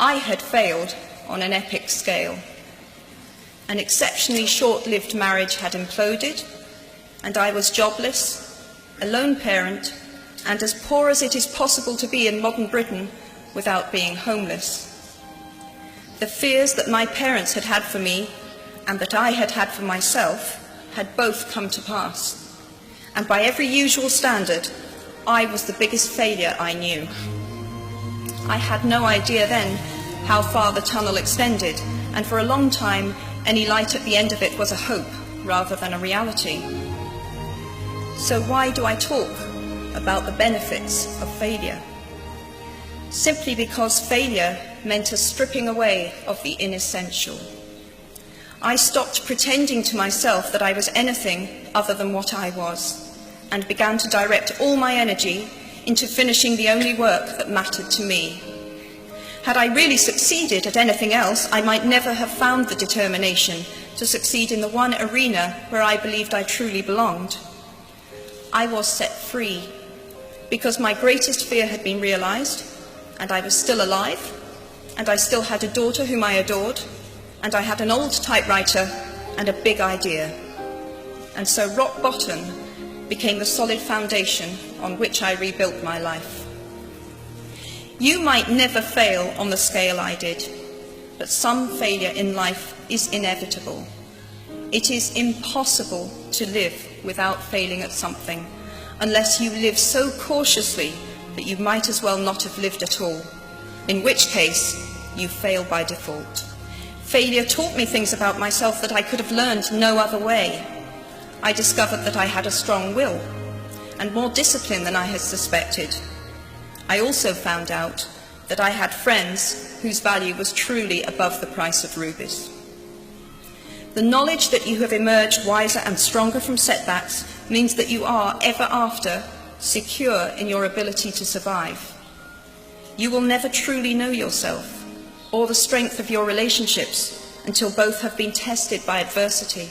I had failed on an epic scale. An exceptionally short-lived marriage had imploded, and I was jobless, a lone parent, and as poor as it is possible to be in modern Britain without being homeless. The fears that my parents had had for me and that I had had for myself had both come to pass, and by every usual standard, I was the biggest failure I knew. I had no idea then how far the tunnel extended, and for a long time, any light at the end of it was a hope rather than a reality. So why do I talk about the benefits of failure? Simply because failure meant a stripping away of the inessential. I stopped pretending to myself that I was anything other than what I was, and began to direct all my energy into finishing the only work that mattered to me. Had I really succeeded at anything else, I might never have found the determination to succeed in the one arena where I believed I truly belonged. I was set free because my greatest fear had been realized, and I was still alive, and I still had a daughter whom I adored, and I had an old typewriter and a big idea. And so rock bottom became the solid foundation on which I rebuilt my life. You might never fail on the scale I did, but some failure in life is inevitable. It is impossible to live without failing at something, unless you live so cautiously that you might as well not have lived at all, in which case you fail by default. Failure taught me things about myself that I could have learned no other way. I discovered that I had a strong will and more discipline than I had suspected. I also found out that I had friends whose value was truly above the price of rubies. The knowledge that you have emerged wiser and stronger from setbacks means that you are, ever after, secure in your ability to survive. You will never truly know yourself or the strength of your relationships until both have been tested by adversity.